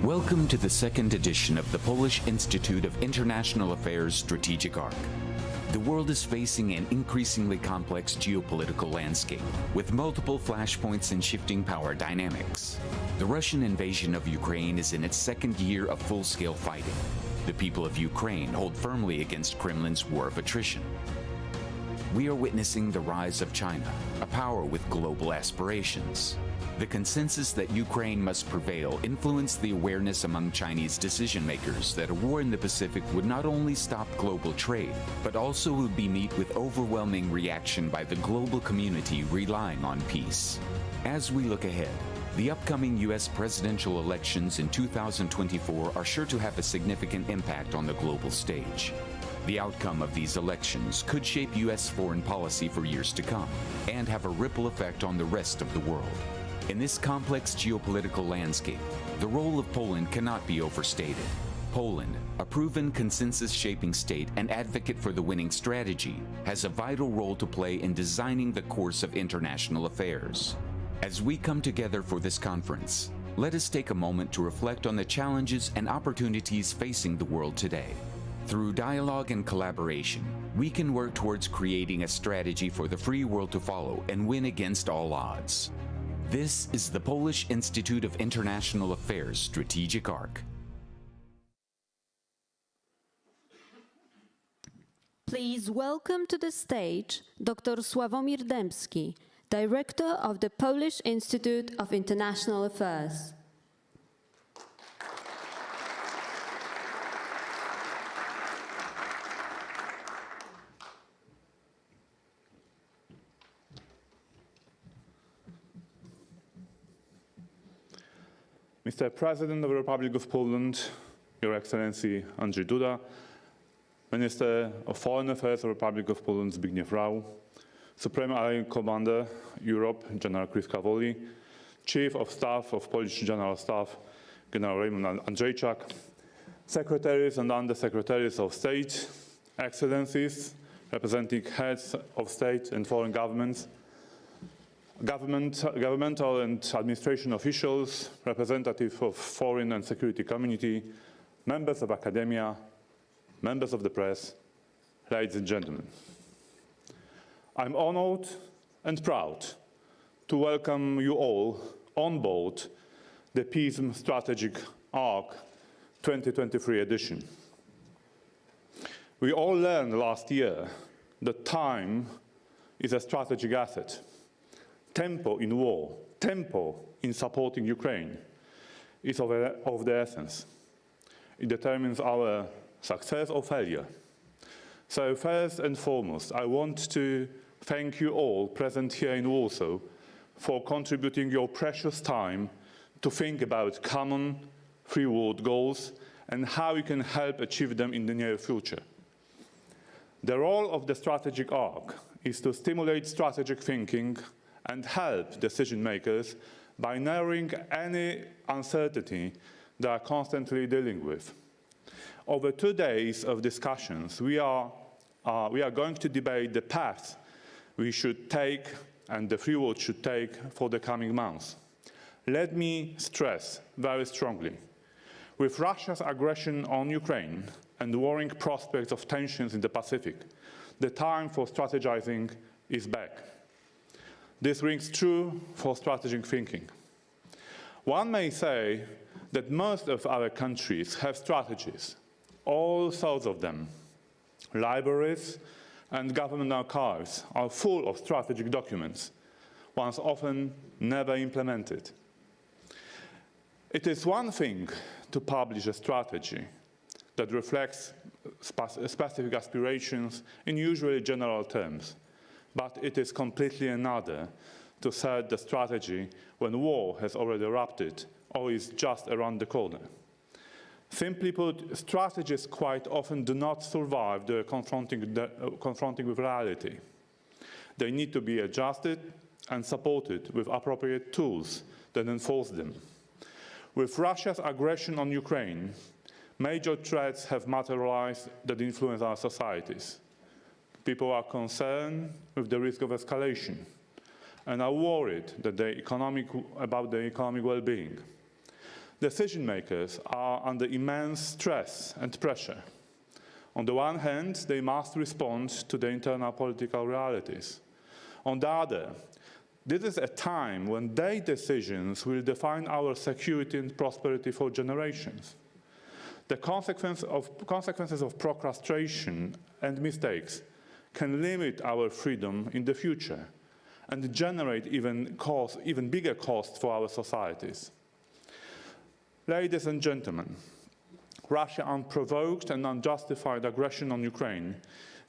Welcome to the second edition of the Polish Institute of International Affairs Strategic Arc. The world is facing an increasingly complex geopolitical landscape, with multiple flashpoints and shifting power dynamics. The Russian invasion of Ukraine is in its second year of full-scale fighting. The people of Ukraine hold firmly against Kremlin's war of attrition. We are witnessing the rise of China, a power with global aspirations. The consensus that Ukraine must prevail influenced the awareness among Chinese decision-makers that a war in the Pacific would not only stop global trade, but also would be met with overwhelming reaction by the global community relying on peace. As we look ahead, the upcoming U.S. presidential elections in 2024 are sure to have a significant impact on the global stage. The outcome of these elections could shape U.S. foreign policy for years to come and have a ripple effect on the rest of the world. In this complex geopolitical landscape, the role of Poland cannot be overstated. Poland, a proven consensus-shaping state and advocate for the winning strategy, has a vital role to play in designing the course of international affairs. As we come together for this conference, let us take a moment to reflect on the challenges and opportunities facing the world today. Through dialogue and collaboration, we can work towards creating a strategy for the free world to follow and win against all odds. This is the Polish Institute of International Affairs Strategic Arc. Please welcome to the stage Dr. Sławomir Dębski, Director of the Polish Institute of International Affairs. Mr. President of the Republic of Poland, Your Excellency Andrzej Duda, Minister of Foreign Affairs of the Republic of Poland Zbigniew Rau, Supreme Allied Commander Europe General Chris Cavoli, Chief of Staff of Polish General Staff General Raymond Andrzejczak, Secretaries and Undersecretaries of State, Excellencies, representing heads of state and foreign governments, governmental and administration officials, representatives of foreign and security community, members of academia, members of the press, ladies and gentlemen. I'm honored and proud to welcome you all on board the PISM Strategic Arc 2023 edition. We all learned last year that time is a strategic asset. Tempo in war, tempo in supporting Ukraine is of the essence. It determines our success or failure. So first and foremost, I want to thank you all present here in Warsaw for contributing your precious time to think about common free world goals and how we can help achieve them in the near future. The role of the strategic arc is to stimulate strategic thinking and help decision makers by narrowing any uncertainty they are constantly dealing with. Over 2 days of discussions, we are going to debate the path we should take and the free world should take for the coming months. Let me stress very strongly, with Russia's aggression on Ukraine and the worrying prospects of tensions in the Pacific, the time for strategizing is back. This rings true for strategic thinking. One may say that most of our countries have strategies, all sorts of them. Libraries and government archives are full of strategic documents, ones often never implemented. It is one thing to publish a strategy that reflects specific aspirations in usually general terms. But it is completely another to set the strategy when war has already erupted or is just around the corner. Simply put, strategies quite often do not survive the confronting with reality. They need to be adjusted and supported with appropriate tools that enforce them. With Russia's aggression on Ukraine, major threats have materialized that influence our societies. People are concerned with the risk of escalation and are worried that about the economic well-being. Decision makers are under immense stress and pressure. On the one hand, they must respond to the internal political realities. On the other, this is a time when their decisions will define our security and prosperity for generations. The consequences of procrastination and mistakes can limit our freedom in the future and generate even bigger costs for our societies. Ladies and gentlemen, Russia's unprovoked and unjustified aggression on Ukraine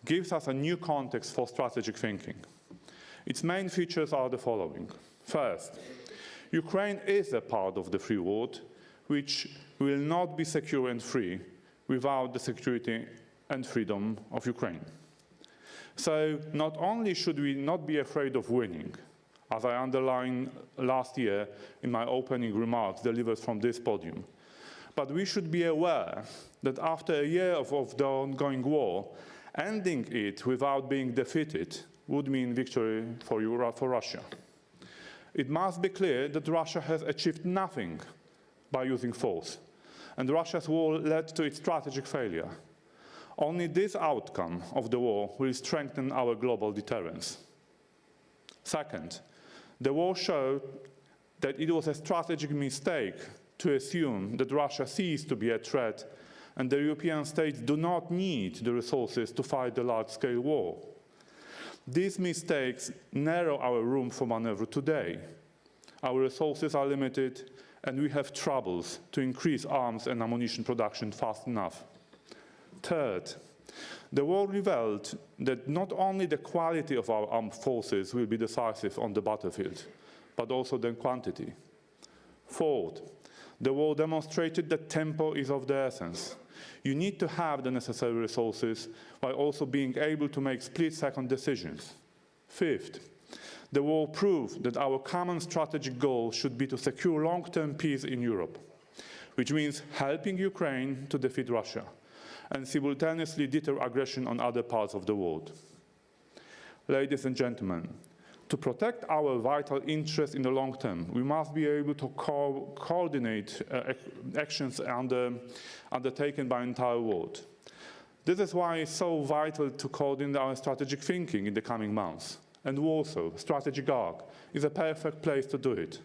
gives us a new context for strategic thinking. Its main features are the following. First, Ukraine is a part of the free world, which will not be secure and free without the security and freedom of Ukraine. So not only should we not be afraid of winning, as I underlined last year in my opening remarks delivered from this podium, but we should be aware that after a year of the ongoing war, ending it without being defeated would mean victory for Russia. It must be clear that Russia has achieved nothing by using force, and Russia's war led to its strategic failure. Only this outcome of the war will strengthen our global deterrence. Second, the war showed that it was a strategic mistake to assume that Russia ceased to be a threat and the European states do not need the resources to fight the large-scale war. These mistakes narrow our room for maneuver today. Our resources are limited and we have troubles to increase arms and ammunition production fast enough. Third, the war revealed that not only the quality of our armed forces will be decisive on the battlefield, but also the quantity. Fourth, the war demonstrated that tempo is of the essence. You need to have the necessary resources while also being able to make split-second decisions. Fifth, the war proved that our common strategic goal should be to secure long-term peace in Europe, which means helping Ukraine to defeat Russia and simultaneously deter aggression on other parts of the world. Ladies and gentlemen, to protect our vital interests in the long term, we must be able to coordinate actions undertaken by the entire world. This is why it's so vital to coordinate our strategic thinking in the coming months. And Warsaw, strategic arc, is a perfect place to do it.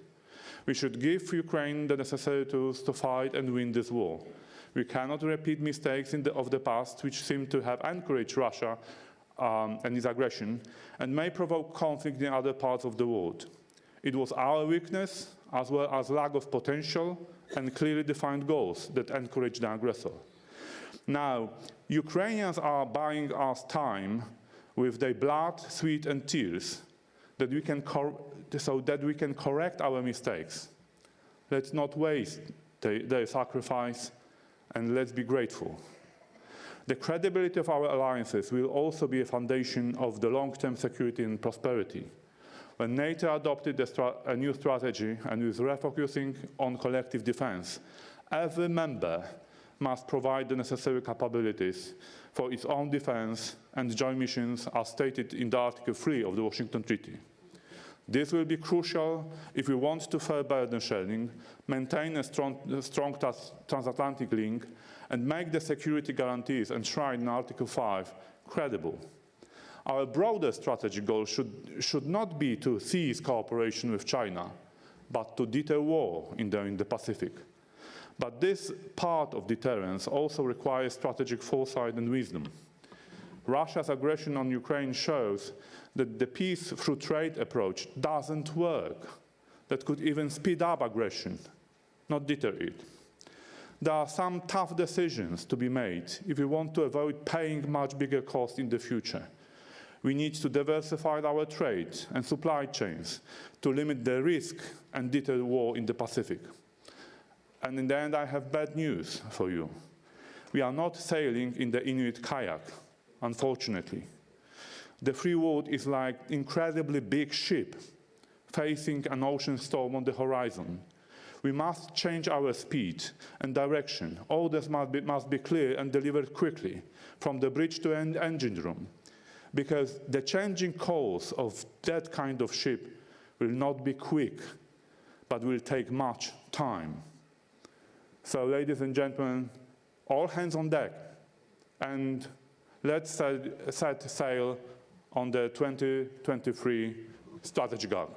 We should give Ukraine the necessary tools to fight and win this war. We cannot repeat mistakes of the past which seem to have encouraged Russia and its aggression and may provoke conflict in other parts of the world. It was our weakness as well as lack of potential and clearly defined goals that encouraged the aggressor. Now, Ukrainians are buying us time with their blood, sweat and tears so that we can correct our mistakes. Let's not waste their sacrifice and let's be grateful. The credibility of our alliances will also be a foundation of the long-term security and prosperity. When NATO adopted a new strategy and is refocusing on collective defense, every member must provide the necessary capabilities for its own defense and joint missions as stated in the Article 3 of the Washington Treaty. This will be crucial if we want to further burden sharing, maintain a strong transatlantic link, and make the security guarantees enshrined in Article 5 credible. Our broader strategic goal should not be to cease cooperation with China, but to deter war in the Pacific. But this part of deterrence also requires strategic foresight and wisdom. Russia's aggression on Ukraine shows that the peace through trade approach doesn't work. That could even speed up aggression, not deter it. There are some tough decisions to be made if we want to avoid paying much bigger costs in the future. We need to diversify our trade and supply chains to limit the risk and deter war in the Pacific. And in the end, I have bad news for you. We are not sailing in the Inuit kayak, unfortunately. The free world is like an incredibly big ship facing an ocean storm on the horizon. We must change our speed and direction. Orders must be clear and delivered quickly, from the bridge to the engine room, because the changing course of that kind of ship will not be quick, but will take much time. So, ladies and gentlemen, all hands on deck, and let's set sail on the 2023 strategic arc.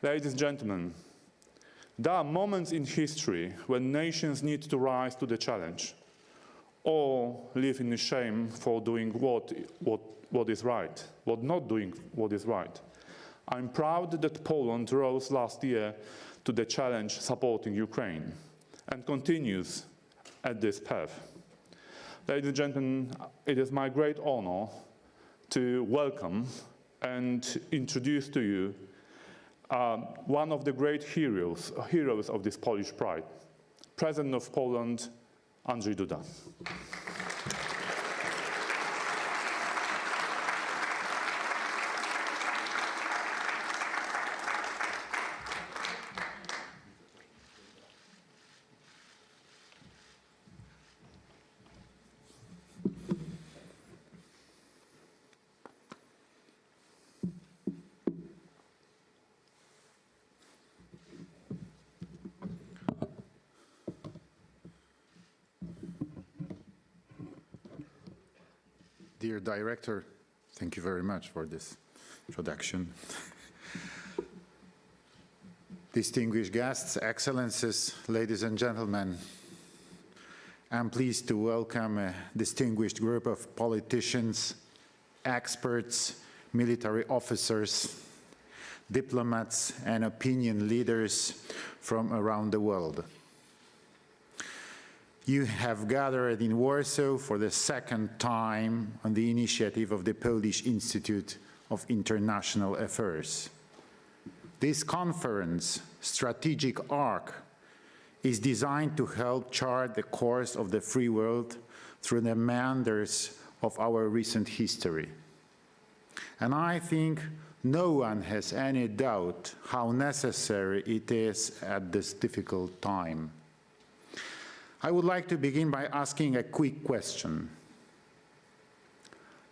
Ladies and gentlemen, there are moments in history when nations need to rise to the challenge or live in shame for doing what is right, not doing what is right. I'm proud that Poland rose last year to the challenge supporting Ukraine and continues at this path. Ladies and gentlemen, it is my great honor to welcome and introduce to you one of the great heroes of this Polish pride, President of Poland, Andrzej Duda. Dear Director, thank you very much for this introduction. Distinguished guests, Excellencies, ladies and gentlemen, I'm pleased to welcome a distinguished group of politicians, experts, military officers, diplomats, and opinion leaders from around the world. You have gathered in Warsaw for the second time on the initiative of the Polish Institute of International Affairs. This conference, Strategic Arc, is designed to help chart the course of the free world through the meanders of our recent history. And I think no one has any doubt how necessary it is at this difficult time. I would like to begin by asking a quick question.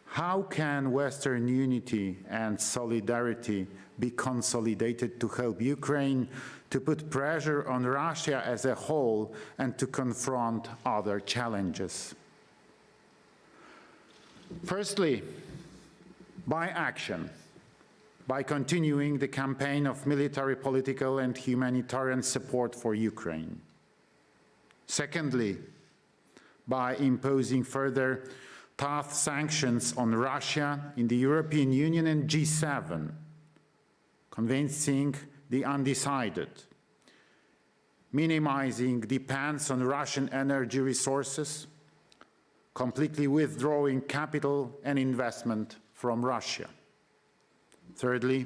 How can Western unity and solidarity be consolidated to help Ukraine to put pressure on Russia as a whole and to confront other challenges? Firstly, by action, by continuing the campaign of military, political, and humanitarian support for Ukraine. Secondly, by imposing further tough sanctions on Russia in the European Union and G7, convincing the undecided, minimizing dependence on Russian energy resources, completely withdrawing capital and investment from Russia. Thirdly,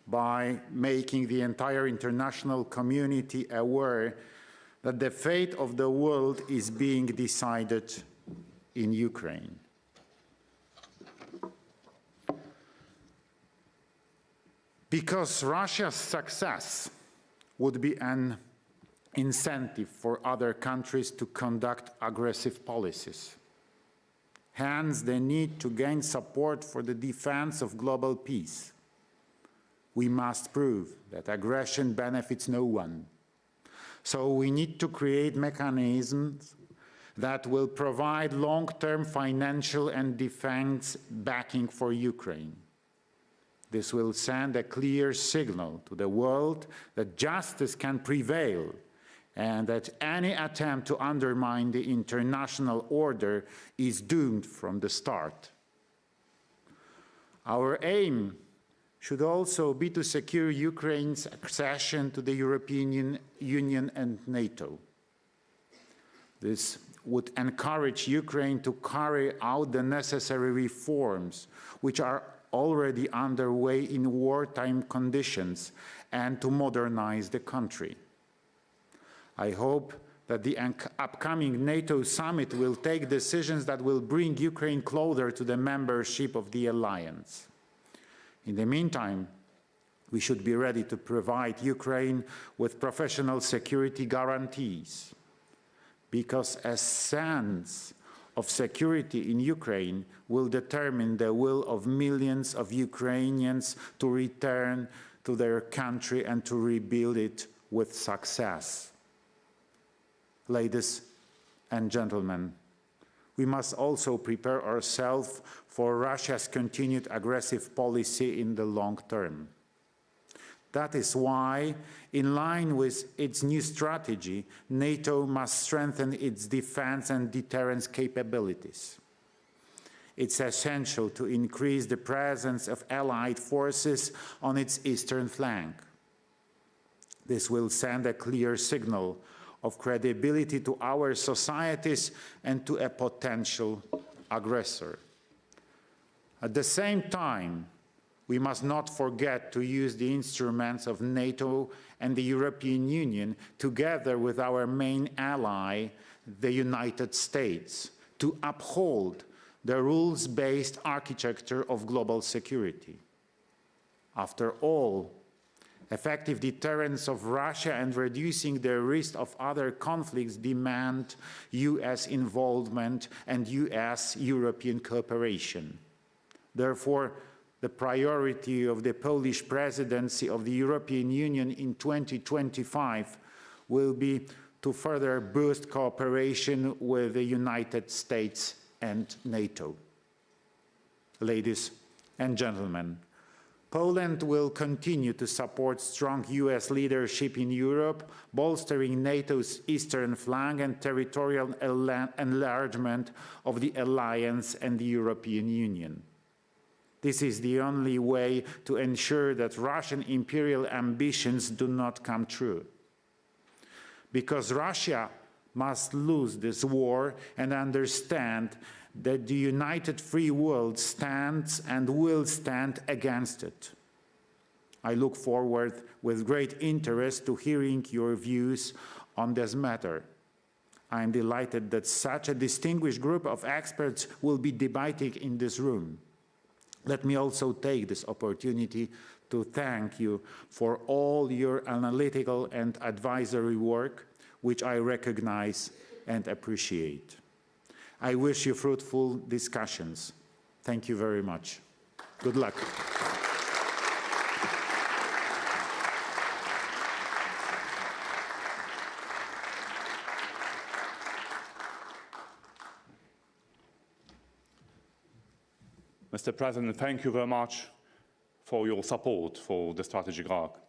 by making the entire international community aware that the fate of the world is being decided in Ukraine. Because Russia's success would be an incentive for other countries to conduct aggressive policies. Hence, the need to gain support for the defense of global peace. We must prove that aggression benefits no one. So we need to create mechanisms that will provide long-term financial and defense backing for Ukraine. This will send a clear signal to the world that justice can prevail and that any attempt to undermine the international order is doomed from the start. Our aim should also be to secure Ukraine's accession to the European Union and NATO. This would encourage Ukraine to carry out the necessary reforms, which are already underway in wartime conditions, and to modernize the country. I hope that the upcoming NATO summit will take decisions that will bring Ukraine closer to the membership of the alliance. In the meantime, we should be ready to provide Ukraine with professional security guarantees, because a sense of security in Ukraine will determine the will of millions of Ukrainians to return to their country and to rebuild it with success. Ladies and gentlemen, we must also prepare ourselves for Russia's continued aggressive policy in the long term. That is why, in line with its new strategy, NATO must strengthen its defense and deterrence capabilities. It's essential to increase the presence of allied forces on its eastern flank. This will send a clear signal of credibility to our societies and to a potential aggressor. At the same time, we must not forget to use the instruments of NATO and the European Union, together with our main ally, the United States, to uphold the rules-based architecture of global security. After all, effective deterrence of Russia and reducing the risk of other conflicts demand US involvement and US-European cooperation. Therefore, the priority of the Polish presidency of the European Union in 2025 will be to further boost cooperation with the United States and NATO. Ladies and gentlemen, Poland will continue to support strong US leadership in Europe, bolstering NATO's eastern flank and territorial enlargement of the alliance and the European Union. This is the only way to ensure that Russian imperial ambitions do not come true. Because Russia must lose this war and understand that the united free world stands and will stand against it. I look forward with great interest to hearing your views on this matter. I am delighted that such a distinguished group of experts will be debating in this room. Let me also take this opportunity to thank you for all your analytical and advisory work, which I recognize and appreciate. I wish you fruitful discussions. Thank you very much. Good luck. Mr. President, thank you very much for your support for the strategic arc.